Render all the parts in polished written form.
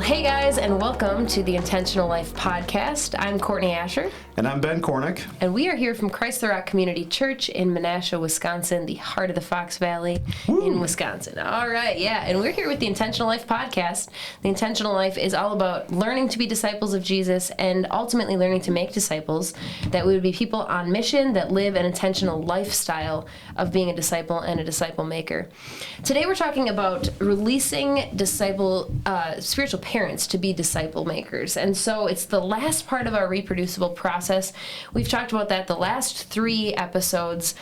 Hey guys, and welcome to the Intentional Life podcast. I'm Courtney Ascher. And I'm Ben Korinek. And we are here from Christ the Rock Community Church in Menasha, Wisconsin, the heart of the Fox Valley in Wisconsin. All right, yeah. And we're here with the Intentional Life podcast. The Intentional Life is all about learning to be disciples of Jesus and ultimately learning to make disciples, that we would be people on mission that live an intentional lifestyle of being a disciple and a disciple maker. Today we're talking about releasing spiritual parents to be disciple makers. And so it's the last part of our reproducible process. We've talked about that the last 3 episodes.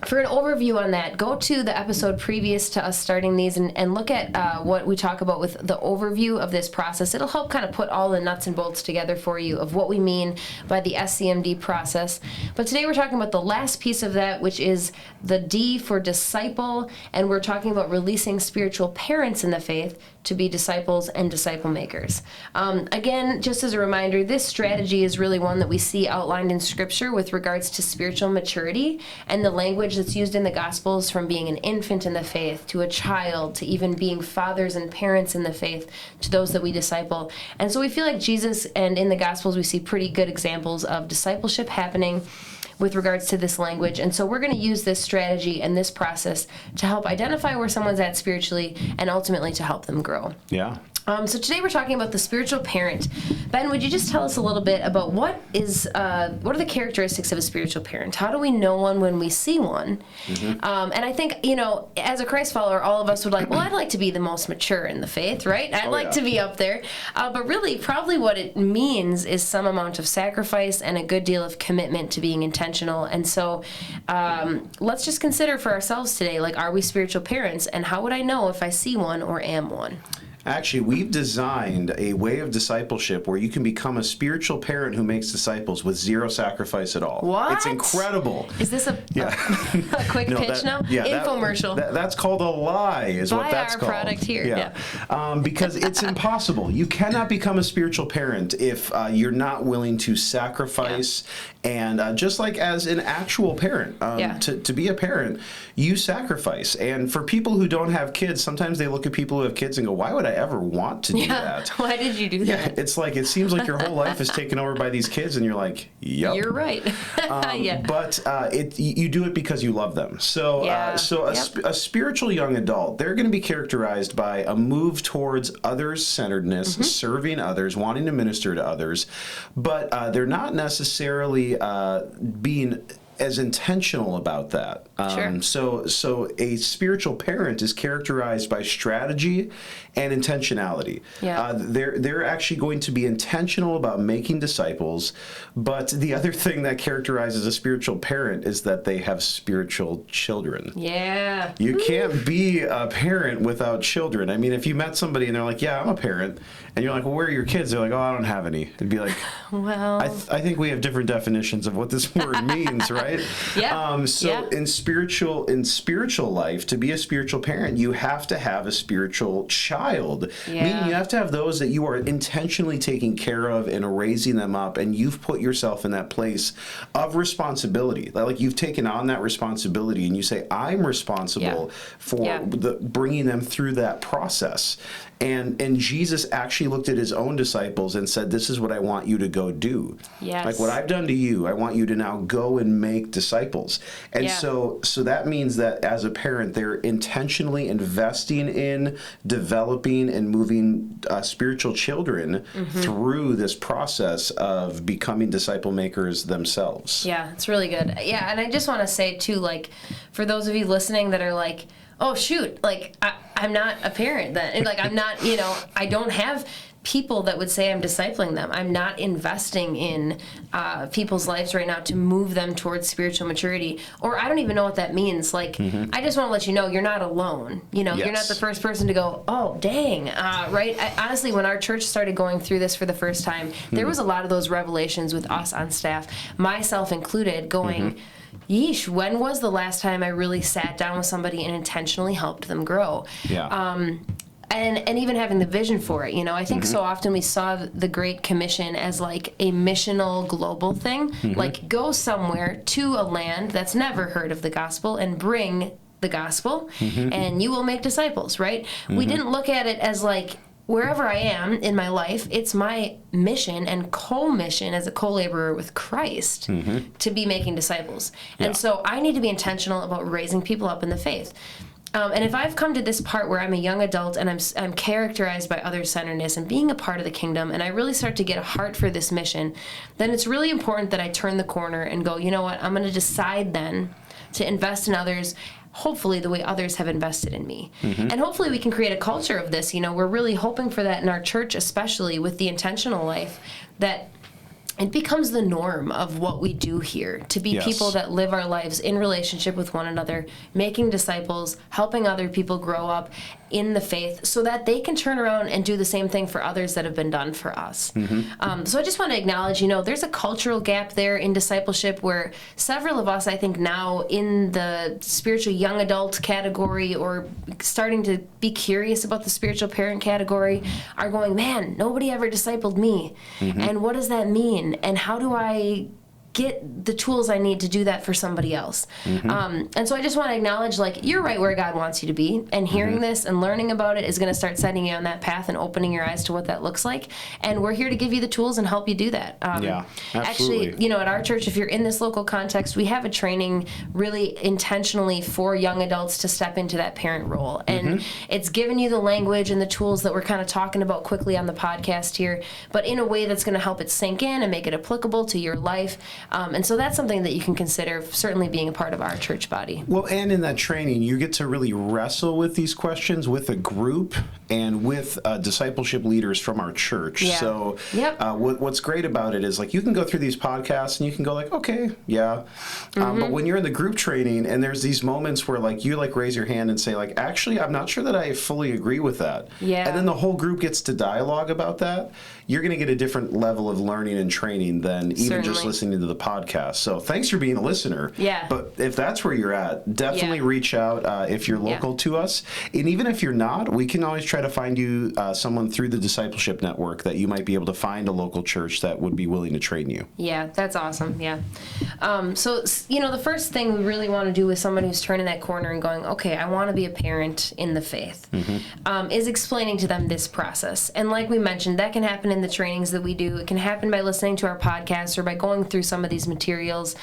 For an overview on that, go to the episode previous to us starting these and look at what we talk about with the overview of this process. It'll help kind of put all the nuts and bolts together for you of what we mean by the SCMD process. But today we're talking about the last piece of that, which is the D for disciple, and we're talking about releasing spiritual parents in the faith to be disciples and disciple makers. Again, just as a reminder, this strategy is really one that we see outlined in Scripture with regards to spiritual maturity and the language that's used in the Gospels, from being an infant in the faith to a child to even being fathers and parents in the faith to those that we disciple. And so we feel like Jesus, and in the Gospels we see pretty good examples of discipleship happening with regards to this language. And so we're going to use this strategy and this process to help identify where someone's at spiritually and ultimately to help them grow. Yeah. So today we're talking about the spiritual parent. Ben, would you just tell us a little bit about what are the characteristics of a spiritual parent? How do we know one when we see one? Mm-hmm. And I think, as a Christ follower, all of us would well, I'd like to be the most mature in the faith, right? I'd like to be up there. But really, probably what it means is some amount of sacrifice and a good deal of commitment to being intentional. And so let's just consider for ourselves today, are we spiritual parents? And how would I know if I see one or am one? Actually, we've designed a way of discipleship where you can become a spiritual parent who makes disciples with zero sacrifice at all. What? It's incredible. Is this a quick pitch now? Yeah, infomercial. That's called a lie, is what that's called. Buy our product here. Yeah. Because it's impossible. You cannot become a spiritual parent if you're not willing to sacrifice. And just like as an actual parent, to be a parent, you sacrifice. And for people who don't have kids, sometimes they look at people who have kids and go, why would I ever want to do that? Why did you do that? Yeah, it's like, it seems like your whole life is taken over by these kids, and you're like, yep. You're right. But you do it because you love them. So, a spiritual young adult, they're going to be characterized by a move towards others-centeredness, serving others, wanting to minister to others, but they're not necessarily being as intentional about that. Sure. So a spiritual parent is characterized by strategy and intentionality. Yeah. They're actually going to be intentional about making disciples, but the other thing that characterizes a spiritual parent is that they have spiritual children. Yeah. You can't be a parent without children. I mean, if you met somebody and they're like, yeah, I'm a parent, and you're like, well, where are your kids? They're like, oh, I don't have any. It'd be like, well, I think we have different definitions of what this word means, right? Yeah. In spiritual life, to be a spiritual parent, you have to have a spiritual child. Yeah. Meaning you have to have those that you are intentionally taking care of and raising them up, and you've put yourself in that place of responsibility. Like you've taken on that responsibility, and you say, I'm responsible for bringing them through that process. And Jesus actually looked at his own disciples and said, this is what I want you to go do. Yes. Like what I've done to you, I want you to now go and make disciples. And so that means that as a parent, they're intentionally investing in developing and moving spiritual children through this process of becoming disciple makers themselves. Yeah, it's really good. Yeah, and I just want to say, too, for those of you listening that are like, oh, shoot, I'm not a parent then. I'm not, I don't have people that would say I'm discipling them. I'm not investing in people's lives right now to move them towards spiritual maturity. Or I don't even know what that means. I just want to let you know you're not alone. You're not the first person to go, oh, dang, right? Honestly, when our church started going through this for the first time, there was a lot of those revelations with us on staff, myself included, going, yeesh, when was the last time I really sat down with somebody and intentionally helped them grow? Yeah. And even having the vision for it, I think so often we saw the Great Commission as a missional global thing, go somewhere to a land that's never heard of the gospel and bring the gospel, and you will make disciples, right? We didn't look at it as wherever I am in my life, it's my mission and co-mission as a co-laborer with Christ to be making disciples. And so I need to be intentional about raising people up in the faith. And if I've come to this part where I'm a young adult and I'm characterized by other-centeredness and being a part of the kingdom, and I really start to get a heart for this mission, then it's really important that I turn the corner and go, you know what, I'm going to decide then to invest in others, hopefully the way others have invested in me. And hopefully we can create a culture of this. You know, we're really hoping for that in our church, especially with the intentional life, that it becomes the norm of what we do here, to be people that live our lives in relationship with one another, making disciples, helping other people grow up in the faith so that they can turn around and do the same thing for others that have been done for us. So I just want to acknowledge, you know, there's a cultural gap there in discipleship where several of us, I think now in the spiritual young adult category or starting to be curious about the spiritual parent category are going, man, nobody ever discipled me. And what does that mean? And how do I get the tools I need to do that for somebody else? And so I just want to acknowledge, like, you're right where God wants you to be, and hearing this and learning about it is going to start setting you on that path and opening your eyes to what that looks like. And we're here to give you the tools and help you do that. Absolutely. Actually, you know, at our church, if you're in this local context, we have a training really intentionally for young adults to step into that parent role. And it's given you the language and the tools that we're kind of talking about quickly on the podcast here, but in a way that's going to help it sink in and make it applicable to your life. And so that's something that you can consider, certainly being a part of our church body. Well, and in that training, you get to really wrestle with these questions with a group and with discipleship leaders from our church. So what's great about it is, like, you can go through these podcasts and you can go like, okay, but when you're in the group training and there's these moments where, like, you, like, raise your hand and say, like, actually, I'm not sure that I fully agree with that. And then the whole group gets to dialogue about that. You're going to get a different level of learning and training than even just listening to the podcast. So thanks for being a listener. But if that's where you're at, definitely reach out if you're local to us. And even if you're not, we can always try to find you someone through the Discipleship Network that you might be able to find a local church that would be willing to train you. Yeah, that's awesome. So, you know, the first thing we really want to do with someone who's turning that corner and going, okay, I want to be a parent in the faith, is explaining to them this process. And like we mentioned, that can happen in the trainings that we do. It can happen by listening to our podcast or by going through some of these materials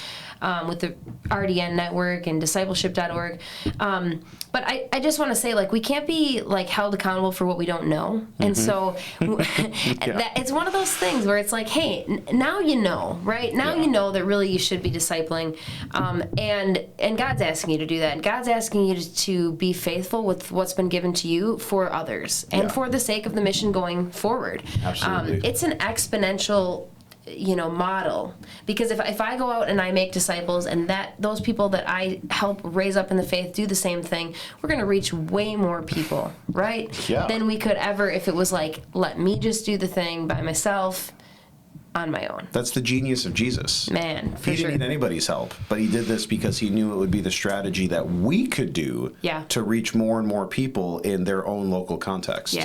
with the RDN network and discipleship.org. But I just want to say, like, we can't be, like, held accountable for what we don't know. And so it's one of those things where it's like, hey, now you know, right? Now you know that really you should be discipling. And God's asking you to do that. God's asking you to be faithful with what's been given to you for others and for the sake of the mission going forward. Absolutely. It's an exponential, you know, model, because if I go out and I make disciples and that those people that I help raise up in the faith do the same thing, we're going to reach way more people, right? Than we could ever if it was like, let me just do the thing by myself on my own. That's the genius of Jesus. Man, for He didn't need anybody's help, but he did this because he knew it would be the strategy that we could do to reach more and more people in their own local context.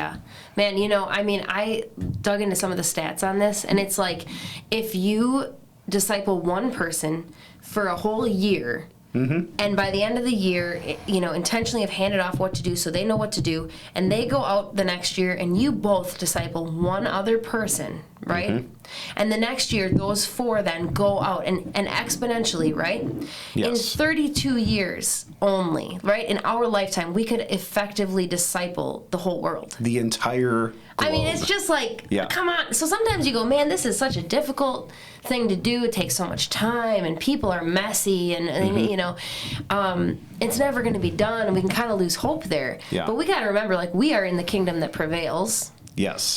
Man, you know, I mean, I dug into some of the stats on this, and it's like, if you disciple one person for a whole year, and by the end of the year, you know, intentionally have handed off what to do so they know what to do, and they go out the next year and you both disciple one other person, right? And the next year, those four then go out and exponentially, right? In 32 years only, right? In our lifetime, we could effectively disciple the whole world. The entire globe. I mean, it's just like, come on. So sometimes you go, man, this is such a difficult thing to do. It takes so much time, and people are messy, and you know, it's never going to be done, and we can kind of lose hope there. But we got to remember, like, we are in the kingdom that prevails.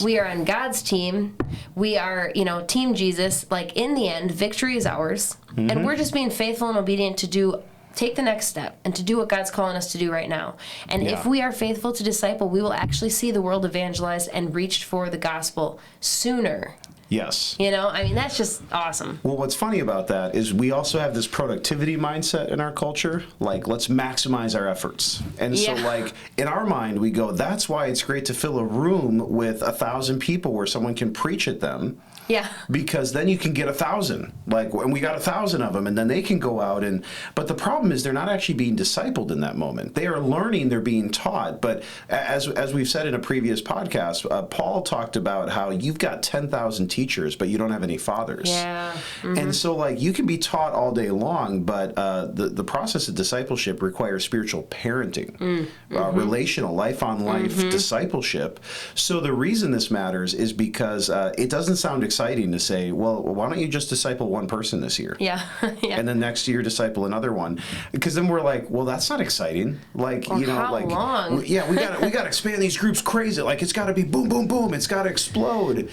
We are on God's team. We are, you know, Team Jesus. Like, in the end, victory is ours. And we're just being faithful and obedient to take the next step and to do what God's calling us to do right now. And if we are faithful to disciple, we will actually see the world evangelized and reached for the gospel sooner Yes. You know, I mean, that's just awesome. Well, what's funny about that is we also have this productivity mindset in our culture. Like, let's maximize our efforts. And so, like, in our mind, we go, that's why it's great to fill a room with 1,000 people where someone can preach at them. Yeah. Because then you can get 1,000. Like, and we got 1,000 of them, and then they can go out and. But the problem is they're not actually being discipled in that moment. They are learning, they're being taught. But as we've said in a previous podcast, Paul talked about how you've got 10,000 teachers, but you don't have any fathers. Yeah. Mm-hmm. And so, like, you can be taught all day long, but the process of discipleship requires spiritual parenting, relational, life-on-life discipleship. So the reason this matters is because it doesn't sound exciting to say, well, why don't you just disciple one person this year? Yeah. Yeah. And then next year disciple another one. Because then we're like, well, that's not exciting. Like, or you know, how like, long? we got to expand these groups crazy. Like, it's got to be boom, boom, boom. It's got to explode.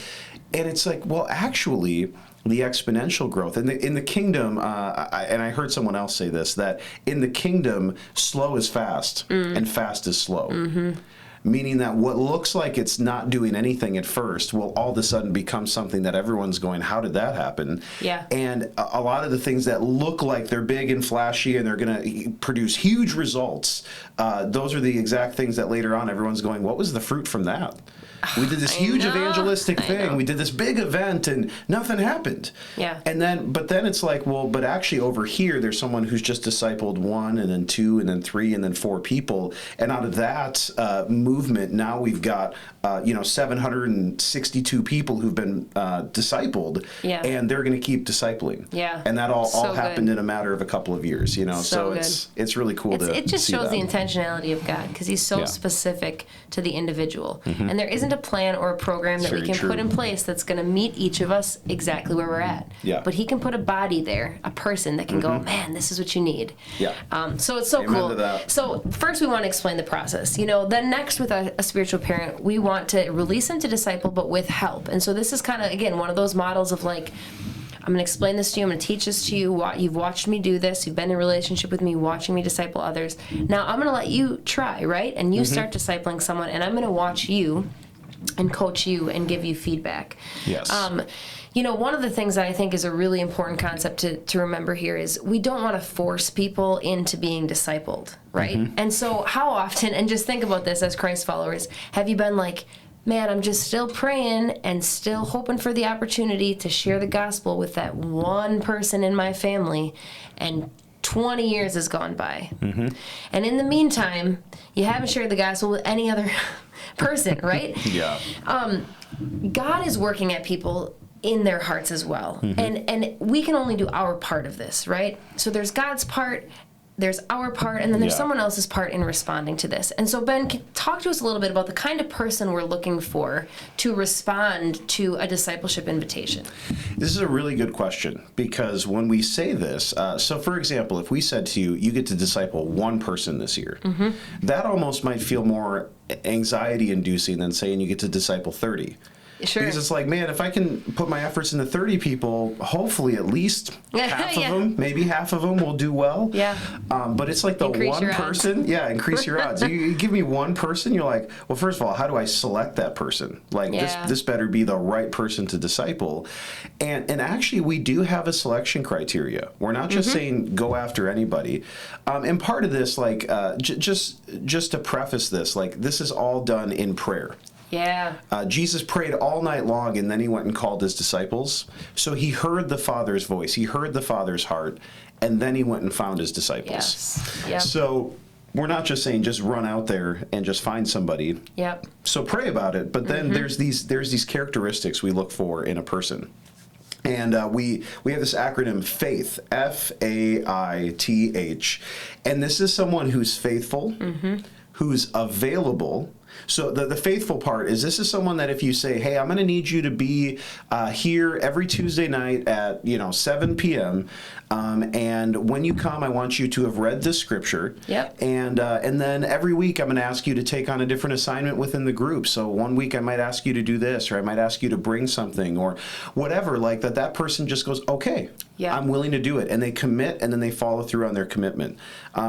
And it's like, well, actually, the exponential growth in the kingdom, and I heard someone else say this, that in the kingdom, slow is fast and fast is slow. Meaning that what looks like it's not doing anything at first will all of a sudden become something that everyone's going, how did that happen? Yeah. And a lot of the things that look like they're big and flashy and they're going to produce huge results, those are the exact things that later on everyone's going, what was the fruit from that? We did this huge evangelistic thing. We did this big event and nothing happened. Yeah. And then, but then it's like, well, but actually over here, there's someone who's just discipled 1 and then 2 and then 3 and then 4 people. And out of that movement, now we've got, 762 people who've been discipled. Yeah. And they're going to keep discipling. Yeah. And that all So happened good. in a matter of a couple of years, you know. So it's really cool to It just see shows that. the intentionality of God, because he's so specific to the individual. And there isn't a plan or a program that we can put in place that's going to meet each of us exactly where we're at. Yeah. But he can put a body there, a person that can go, man, this is what you need. Yeah. So it's so Amen cool. to that. So first we want to explain the process. You know, then next with a spiritual parent, we want to release them to disciple, but with help. And so this is kind of, again, one of those models of like, I'm going to explain this to you. I'm going to teach this to you. You've watched me do this. You've been in a relationship with me, watching me disciple others. Now I'm going to let you try, right? And you start discipling someone, and I'm going to watch you and coach you and give you feedback. Yes. You know, one of the things that I think is a really important concept to remember here is we don't want to force people into being discipled, right? And so how often, and just think about this as Christ followers, have you been like, man, I'm just still praying and still hoping for the opportunity to share the gospel with that one person in my family, and 20 years has gone by. And in the meantime, you haven't shared the gospel with any other person, right? Yeah. God is working at people in their hearts as well. And we can only do our part of this, right? So there's God's part, there's our part, and then there's someone else's part in responding to this. And so, Ben, talk to us a little bit about the kind of person we're looking for to respond to a discipleship invitation. This is a really good question, because when we say this, so for example, if we said to you, you get to disciple one person this year, that almost might feel more anxiety-inducing than saying you get to disciple 30. Sure. Because it's like, man, if I can put my efforts into 30 people, hopefully at least half of them, maybe half of them will do well. Yeah. But it's like the Increase one your odds. person. Yeah, increase your odds. You give me one person, you're like, well, first of all, how do I select that person? Like, this better be the right person to disciple. And actually, we do have a selection criteria. We're not just saying go after anybody. And part of this, like, just to preface this, like, this is all done in prayer. Yeah. Jesus prayed all night long, and then he went and called his disciples. So he heard the Father's voice. He heard the Father's heart, and then he went and found his disciples. Yes. Yep. So we're not just saying just run out there and just find somebody. Yep. So pray about it. But then there's these characteristics we look for in a person. And we have this acronym FAITH, F-A-I-T-H. And this is someone who's faithful, who's available. So the faithful part is, this is someone that if you say, hey, I'm going to need you to be here every Tuesday night at 7 p.m. And when you come, I want you to have read this scripture. Yep. And then every week I'm going to ask you to take on a different assignment within the group. So one week I might ask you to do this, or I might ask you to bring something, or whatever, like that person just goes, okay, I'm willing to do it. And they commit, and then they follow through on their commitment.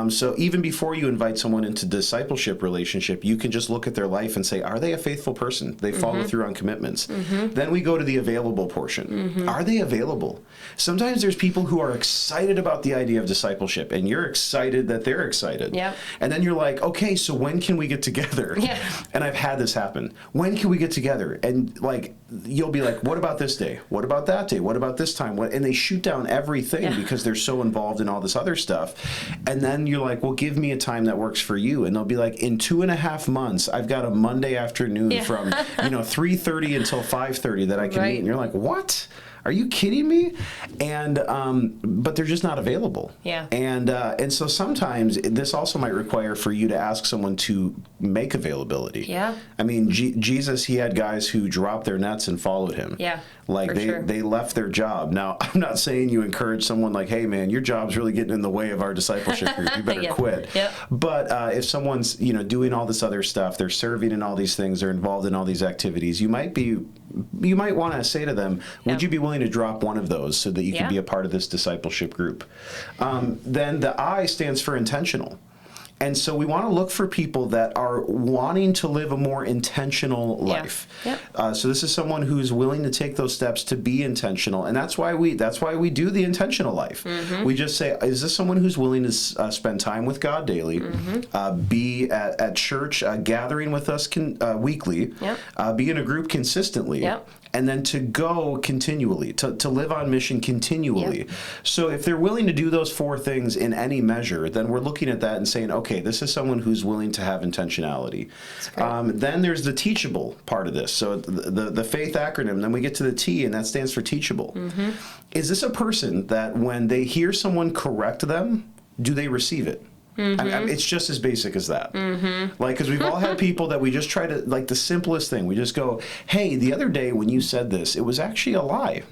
So even before you invite someone into discipleship relationship, you can just look at at their life and say, are they a faithful person? They follow through on commitments. Then we go to the available portion. Are they available? Sometimes there's people who are excited about the idea of discipleship, and you're excited that they're excited. Yep. And then you're like, okay, so when can we get together? Yeah. And I've had this happen. When can we get together? And like, you'll be like, what about this day? What about that day? What about this time? And they shoot down everything because they're so involved in all this other stuff. And then you're like, well, give me a time that works for you. And they'll be like, in 2.5 months, I've got a Monday afternoon from 3:30 until 5:30 that I can meet. And you're like, what? Are you kidding me? And but they're just not available. Yeah. And so sometimes this also might require for you to ask someone to make availability. Yeah. I mean, Jesus, he had guys who dropped their nets and followed him. Yeah. Like they left their job. Now, I'm not saying you encourage someone like, hey man, your job's really getting in the way of our discipleship group. You better quit. Yep. But if someone's doing all this other stuff, they're serving in all these things, they're involved in all these activities, you might want to say to them, would you be willing to drop one of those so that you can be a part of this discipleship group? Then the I stands for intentional. And so we want to look for people that are wanting to live a more intentional life. Yep. So this is someone who's willing to take those steps to be intentional, and that's why we do the intentional life. We just say, is this someone who's willing to spend time with God daily, be at church, gathering with us weekly, be in a group consistently, and then to go continually, to live on mission continually. So if they're willing to do those 4 things in any measure, then we're looking at that and saying, okay, this is someone who's willing to have intentionality. Then there's the teachable part of this. So the faith acronym, then we get to the T, and that stands for teachable. Is this a person that when they hear someone correct them, do they receive it? It's just as basic as that. Like, because we've all had people that we just try to, like the simplest thing, we just go, hey, the other day when you said this, it was actually a lie.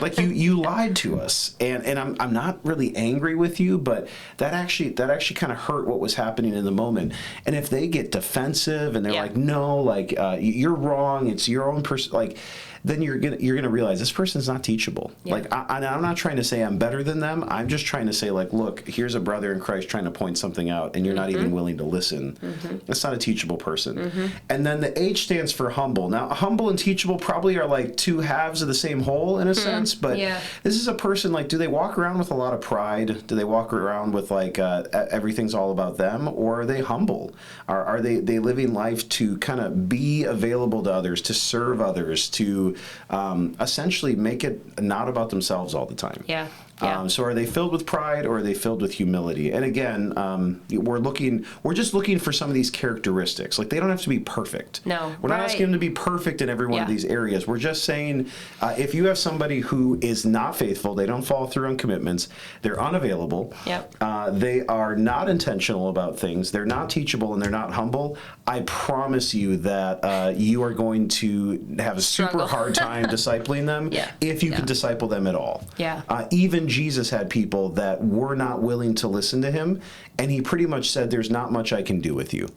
Like you lied to us, and I'm not really angry with you, but that actually kind of hurt what was happening in the moment. And if they get defensive and they're like, no, like you're wrong, it's your own person, like, then you're gonna realize this person's not teachable. Like I'm not trying to say I'm better than them. I'm just trying to say, like, look, here's a brother in Christ trying to point something out, and you're not even willing to listen. That's not a teachable person. And then the H stands for humble. Now, humble and teachable probably are like 2 halves of the same whole in a sense, but this is a person, like, do they walk around with a lot of pride? Do they walk around with like everything's all about them, or are they humble? Are they living life to kind of be available to others, to serve others, to essentially make it not about themselves all the time? So are they filled with pride, or are they filled with humility? And again, we're just looking for some of these characteristics. Like, they don't have to be perfect. No, we're not asking them to be perfect in every one of these areas. We're just saying, if you have somebody who is not faithful, they don't follow through on commitments, they're unavailable, they are not intentional about things, they're not teachable, and they're not humble, I promise you that you are going to have a super hard time discipling them if you can disciple them at all. Even Jesus had people that were not willing to listen to him, and he pretty much said, there's not much I can do with you.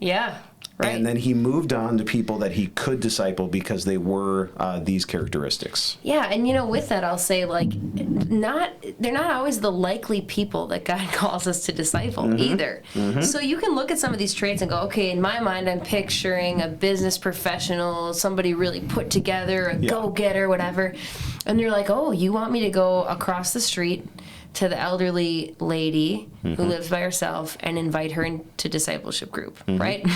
And then he moved on to people that he could disciple because they were these characteristics. And with that, I'll say, like, they're not always the likely people that God calls us to disciple either. So you can look at some of these traits and go, okay, in my mind, I'm picturing a business professional, somebody really put together, a go-getter, whatever. And you're like, oh, you want me to go across the street to the elderly lady who lives by herself and invite her into discipleship group, right?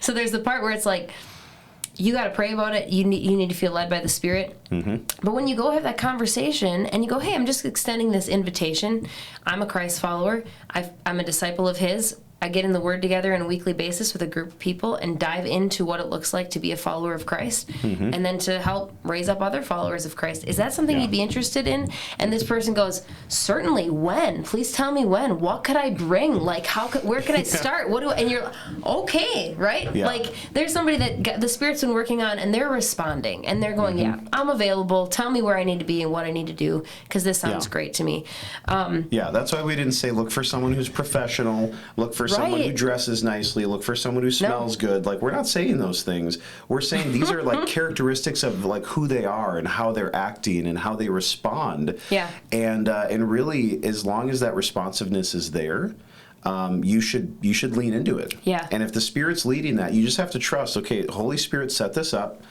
So there's the part where it's like, you got to pray about it. You need to feel led by the Spirit. But when you go have that conversation and you go, hey, I'm just extending this invitation. I'm a Christ follower. I'm a disciple of his. I get in the Word together on a weekly basis with a group of people and dive into what it looks like to be a follower of Christ, and then to help raise up other followers of Christ. Is that something you'd be interested in? And this person goes, certainly. When? Please tell me when. What could I bring? Like, where can I start? And you're okay, right? Like, there's somebody that the Spirit's been working on, and they're responding, and they're going, I'm available. Tell me where I need to be and what I need to do, because this sounds great to me. That's why we didn't say look for someone who's professional, look for someone who dresses nicely, look for someone who smells good. Like, we're not saying those things. We're saying these are like characteristics of like who they are and how they're acting and how they respond. And really, as long as that responsiveness is there, you should lean into it. Yeah. And if the Spirit's leading that, you just have to trust, okay, Holy Spirit set this up.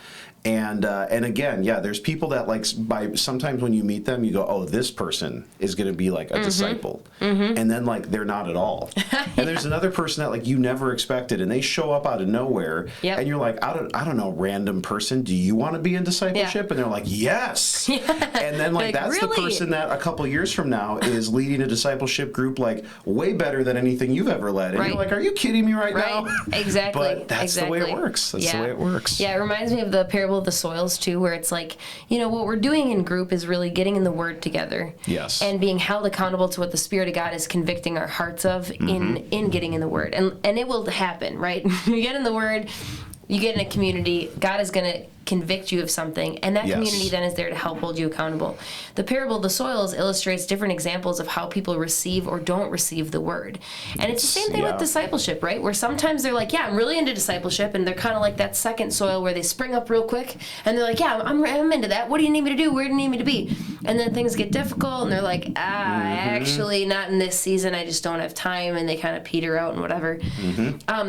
And again, yeah, there's people that sometimes when you meet them, you go, oh, this person is going to be like a disciple. And then they're not at all. And there's another person that you never expected, and they show up out of nowhere. Yep. And you're like, I don't know, random person, do you want to be in discipleship? Yeah. And they're like, yes. Yeah. And then that's really? The person that a couple years from now is leading a discipleship group way better than anything you've ever led. And you're like, are you kidding me right now? Exactly. But that's the way it works. That's the way it works. Yeah, it reminds me of the parable of the soils too, where it's what we're doing in group is really getting in the Word together. Yes. And being held accountable to what the Spirit of God is convicting our hearts of in getting in the Word. And it will happen, right? You get in the Word, you get in a community, God is going to convict you of something, and that community then is there to help hold you accountable. The parable of the soils illustrates different examples of how people receive or don't receive the Word. And it's the same thing with discipleship, right? Where sometimes they're like, yeah, I'm really into discipleship, and they're kind of like that second soil where they spring up real quick, and they're like, yeah, I'm into that. What do you need me to do? Where do you need me to be? And then things get difficult, and they're like, actually not in this season. I just don't have time, and they kind of peter out and whatever.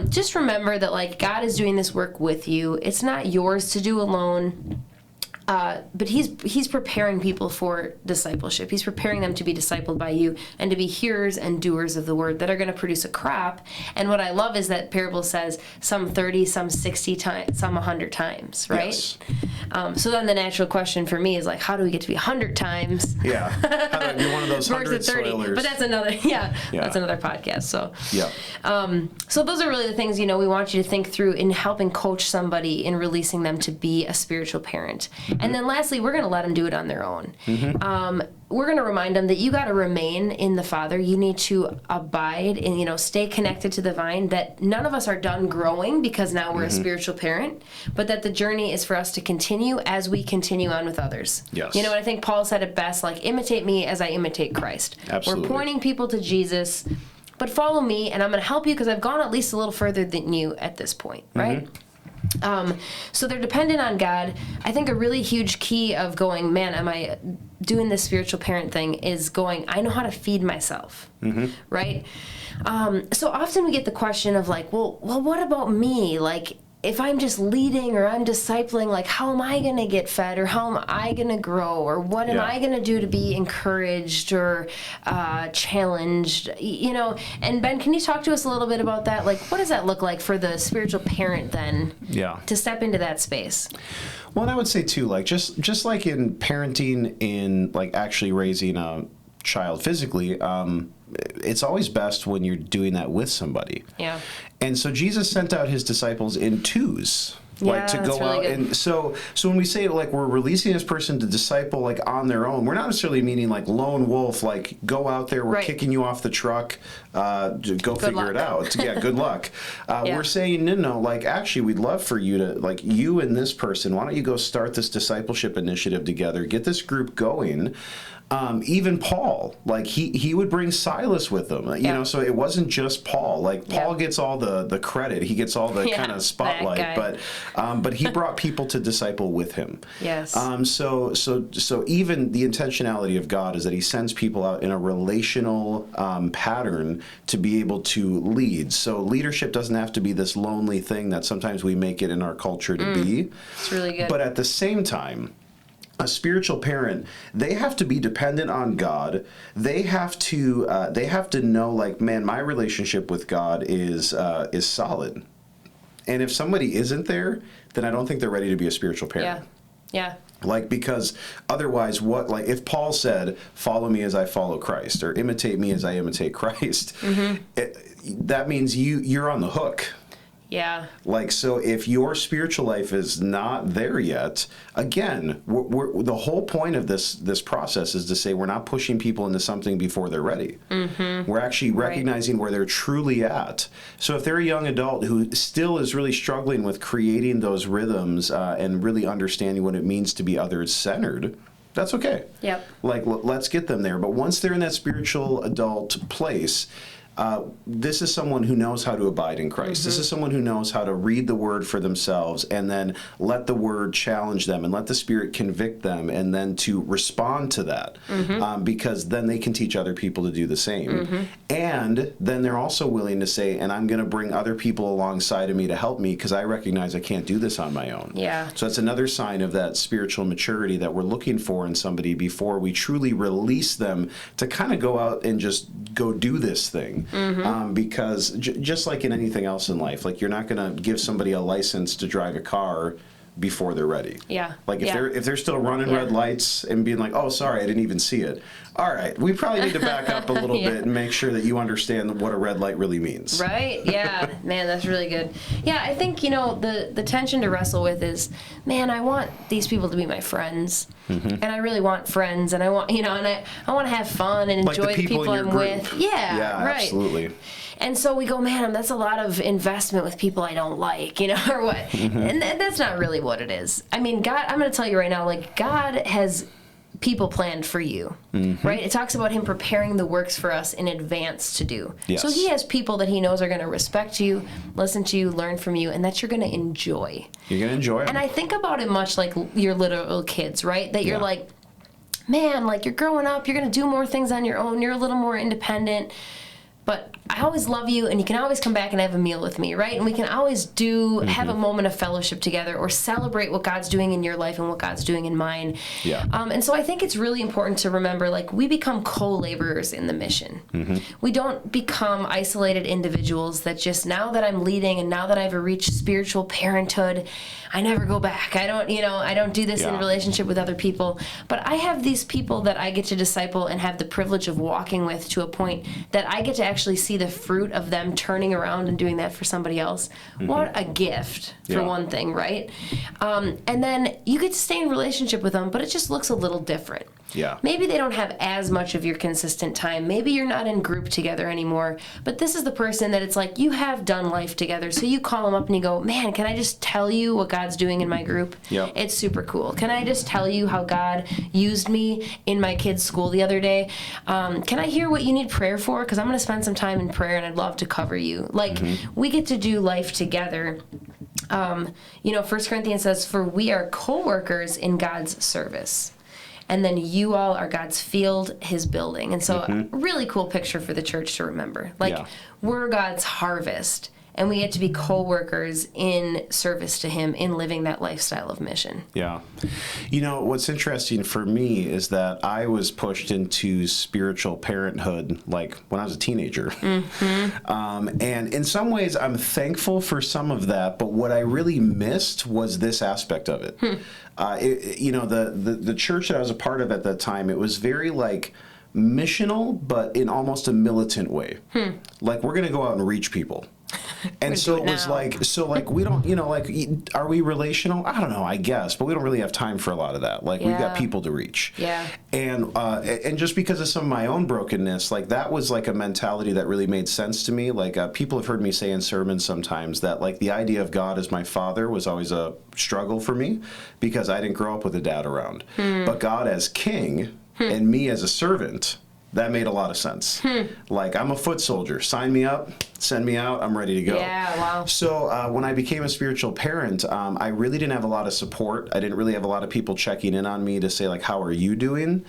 Just remember that God is doing this work with you. It's not yours to do alone, but he's preparing people for discipleship. He's preparing them to be discipled by you and to be hearers and doers of the Word that are going to produce a crop. And what I love is that parable says some 30, some 60 times, some 100 times, right? Yes. So then the natural question for me is how do we get to be 100 times? Yeah, how do I be one of those 100 soilers? But that's another, that's another podcast. So yeah. So those are really the things we want you to think through in helping coach somebody in releasing them to be a spiritual parent. And then lastly, we're going to let them do it on their own. We're going to remind them that you got to remain in the Father. You need to abide and, stay connected to the vine, that none of us are done growing because now we're a spiritual parent, but that the journey is for us to continue as we continue on with others. Yes. And I think Paul said it best, imitate me as I imitate Christ. Absolutely. We're pointing people to Jesus, but follow me, and I'm going to help you because I've gone at least a little further than you at this point, right? So they're dependent on God. I think a really huge key of going, man, am I doing this spiritual parent thing, is going, I know how to feed myself, right? So often we get the question of well, what about me? If I'm just leading or I'm discipling, how am I going to get fed, or how am I going to grow, or what am I going to do to be encouraged or challenged, And Ben, can you talk to us a little bit about that? What does that look like for the spiritual parent then to step into that space? Well, and I would say too, just like in parenting, in actually raising a child physically, it's always best when you're doing that with somebody. Yeah. And so Jesus sent out his disciples in twos. To go out. And so when we say we're releasing this person to disciple on their own, we're not necessarily meaning lone wolf, go out there, we're kicking you off the truck, go figure it out. Yeah, good luck. We're saying no, actually we'd love for you to you and this person, why don't you go start this discipleship initiative together, get this group going. Even Paul, he would bring Silas with him, you know, so it wasn't just Paul. Paul gets all the credit, he gets all the kind of spotlight, but he brought people to disciple with him. Yes. So even the intentionality of God is that he sends people out in a relational pattern to be able to lead. So leadership doesn't have to be this lonely thing that sometimes we make it in our culture to be. It's really good. But at the same time, a spiritual parent, they have to be dependent on God. They have to know, man, my relationship with God is solid. And if somebody isn't there, then I don't think they're ready to be a spiritual parent. Yeah. Because otherwise, if Paul said, "Follow me as I follow Christ," or "Imitate me as I imitate Christ," that means you're on the hook. Yeah. So if your spiritual life is not there yet, again, the whole point of this process is to say we're not pushing people into something before they're ready. We're actually recognizing where they're truly at. So if they're a young adult who still is really struggling with creating those rhythms and really understanding what it means to be others-centered, that's okay. Yep. Let's get them there. But once they're in that spiritual adult place, this is someone who knows how to abide in Christ. This is someone who knows how to read the Word for themselves and then let the Word challenge them and let the Spirit convict them and then to respond to that because then they can teach other people to do the same. And then they're also willing to say, and I'm going to bring other people alongside of me to help me because I recognize I can't do this on my own. Yeah. So that's another sign of that spiritual maturity that we're looking for in somebody before we truly release them to kind of go out and just go do this thing. Because just like in anything else in life, like you're not going to give somebody a license to drive a car before they're ready. Yeah. Like if they're still running red lights and being like, oh, sorry, I didn't even see it. All right, we probably need to back up a little bit and make sure that you understand what a red light really means. Right? Yeah. Man, that's really good. Yeah, I think, the tension to wrestle with is, man, I want these people to be my friends. And I really want friends, and I want, and I want to have fun and enjoy the people I'm with. Yeah, right. Absolutely. And so we go, man, that's a lot of investment with people I don't like, or what? And that's not really what it is. I mean, God, I'm going to tell you right now, like, God has people planned for you, right? It talks about him preparing the works for us in advance to do. Yes. So he has people that he knows are going to respect you, listen to you, learn from you, and that you're going to enjoy. You're going to enjoy it. And I think about it much like your little kids, right? That you're like, man, like you're growing up, you're going to do more things on your own, you're a little more independent. But I always love you, and you can always come back and have a meal with me, right? And we can always have a moment of fellowship together or celebrate what God's doing in your life and what God's doing in mine. Yeah. And so I think it's really important to remember, like, we become co-laborers in the mission. We don't become isolated individuals that just, now that I'm leading and now that I've reached spiritual parenthood, I never go back. I don't do this in relationship with other people. But I have these people that I get to disciple and have the privilege of walking with to a point that I get to actually see the fruit of them turning around and doing that for somebody else. What a gift, for one thing, right? And then you get to stay in relationship with them, but it just looks a little different. Yeah. Maybe they don't have as much of your consistent time. Maybe you're not in group together anymore. But this is the person that it's like you have done life together. So you call them up and you go, man, can I just tell you what God's doing in my group? Yeah. It's super cool. Can I just tell you how God used me in my kids' school the other day? Can I hear what you need prayer for? Because I'm going to spend some time in prayer and I'd love to cover you. Like, we get to do life together. 1 Corinthians says, for we are co-workers in God's service. And then you all are God's field, his building. And so a really cool picture for the church to remember. Like, we're God's harvest, and we get to be co-workers in service to him in living that lifestyle of mission. Yeah. What's interesting for me is that I was pushed into spiritual parenthood, like, when I was a teenager. And in some ways, I'm thankful for some of that, but what I really missed was this aspect of it. The church that I was a part of at that time, it was very, like, missional, but in almost a militant way. Like, we're going to go out and reach people. And so it was like, we don't, are we relational? I don't know, I guess, but we don't really have time for a lot of that. Like, we've got people to reach. Yeah. And just because of some of my own brokenness, like, that was like a mentality that really made sense to me. Like, people have heard me say in sermons sometimes that, like, the idea of God as my father was always a struggle for me because I didn't grow up with a dad around. But God as king and me as a servant, that made a lot of sense. Like, I'm a foot soldier. Sign me up, send me out, I'm ready to go. Yeah, wow. So when I became a spiritual parent, I really didn't have a lot of support. I didn't really have a lot of people checking in on me to say, like, how are you doing?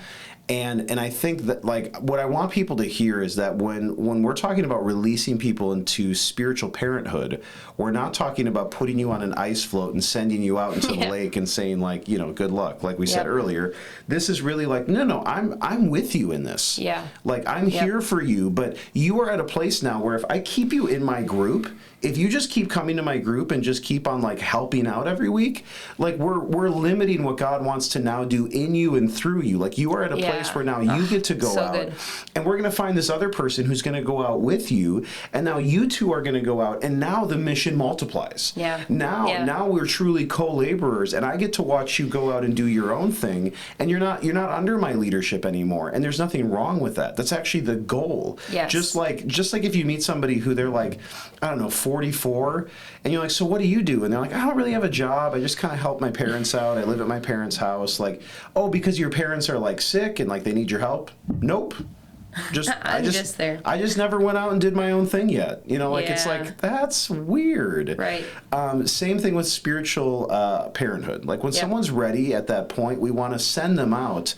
And I think that, like, what I want people to hear is that when we're talking about releasing people into spiritual parenthood, we're not talking about putting you on an ice float and sending you out into the lake and saying, like, good luck, like we said earlier. This is really like, no, I'm with you in this. Yeah. Like, I'm here for you, but you are at a place now where if I keep you in my group, if you just keep coming to my group and just keep on, like, helping out every week, like, we're limiting what God wants to now do in you and through you. Like, you are at a place where now you get to go out. Good. And we're going to find this other person who's going to go out with you, and now you two are going to go out, and now the mission multiplies. Yeah. Now we're truly co-laborers, and I get to watch you go out and do your own thing, and you're not under my leadership anymore, and there's nothing wrong with that. That's actually the goal. Yes. Just like if you meet somebody who they're like, I don't know, 44, and you're like, so what do you do? And they're like, I don't really have a job. I just kind of help my parents out. I live at my parents' house. Like, oh, because your parents are, like, sick and, like, they need your help? Nope. I'm just there. I just never went out and did my own thing yet. It's like, that's weird. Right. Same thing with spiritual parenthood. Like when someone's ready at that point, we want to send them out.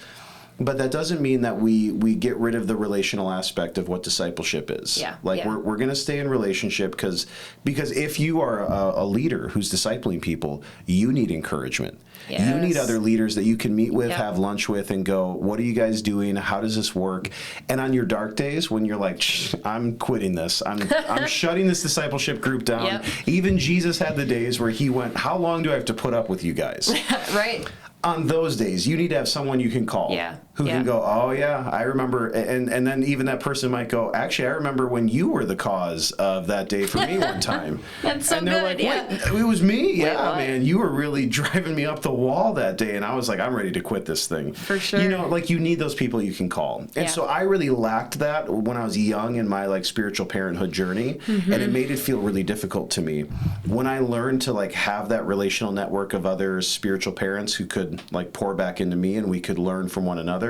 But that doesn't mean that we get rid of the relational aspect of what discipleship is. Yeah. We're going to stay in relationship because if you are a leader who's discipling people, you need encouragement. Yes. You need other leaders that you can meet with, have lunch with, and go, what are you guys doing? How does this work? And on your dark days when you're like, I'm quitting this. I'm shutting this discipleship group down. Yep. Even Jesus had the days where he went, how long do I have to put up with you guys? Right. On those days, you need to have someone you can call who can go, oh, yeah, I remember. And then even that person might go, actually, I remember when you were the cause of that day for me one time. That's so and they're good, like, wait, it was me? Yeah, what? Man, you were really driving me up the wall that day. And I was like, I'm ready to quit this thing. For sure. You need those people you can call. And so I really lacked that when I was young in my spiritual parenthood journey. Mm-hmm. And it made it feel really difficult to me. When I learned to have that relational network of other spiritual parents who could pour back into me and we could learn from one another,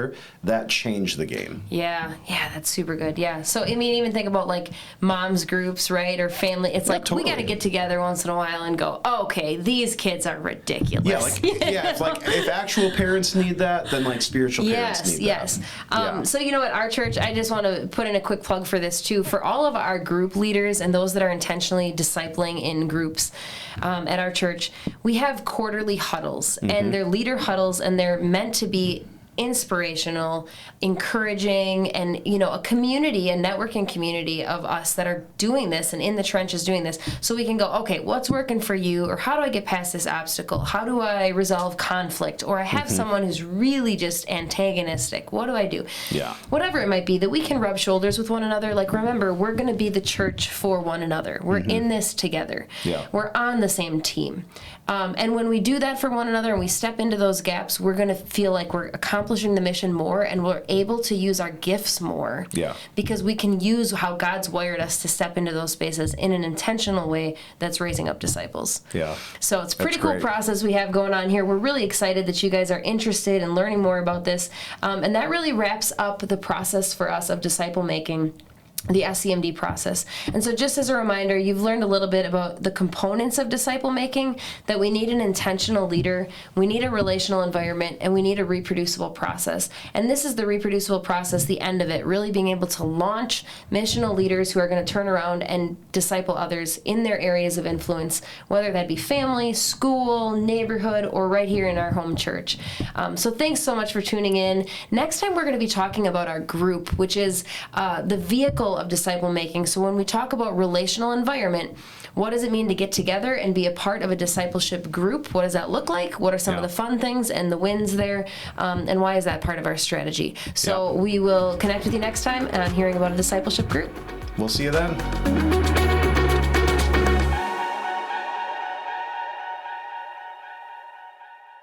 that changed the game. Yeah, that's super good. Yeah. So, I mean, even think about moms groups, right? Or family. It's totally. We got to get together once in a while and go, oh, okay, these kids are ridiculous. If actual parents need that, then spiritual parents need that. Yes. So, you know what, our church, I just want to put in a quick plug for this too. For all of our group leaders and those that are intentionally discipling in groups at our church, we have quarterly huddles, and they're leader huddles, and they're meant to be inspirational, encouraging, and a community, a networking community of us that are doing this and in the trenches doing this, so we can go, okay, what's working for you, or how do I get past this obstacle, how do I resolve conflict, or I have someone who's really just antagonistic, what do I do? Whatever it might be, that we can rub shoulders with one another. Remember, we're going to be the church for one another. We're in this together. We're on the same team. And when we do that for one another and we step into those gaps, we're going to feel like we're accomplishing the mission more, and we're able to use our gifts more. Because we can use how God's wired us to step into those spaces in an intentional way that's raising up disciples. So it's a pretty cool process we have going on here. We're really excited that you guys are interested in learning more about this. And that really wraps up the process for us of disciple making, the SCMD process. And so just as a reminder, you've learned a little bit about the components of disciple making, that we need an intentional leader, we need a relational environment, and we need a reproducible process. And this is the reproducible process, the end of it, really being able to launch missional leaders who are going to turn around and disciple others in their areas of influence, whether that be family, school, neighborhood, or right here in our home church. So thanks so much for tuning in. Next time we're going to be talking about our group, which is the vehicle of disciple making. So when we talk about relational environment, what does it mean to get together and be a part of a discipleship group? What does that look like? What are some of the fun things and the wins there? And why is that part of our strategy? So we will connect with you next time on hearing about a discipleship group. We'll see you then.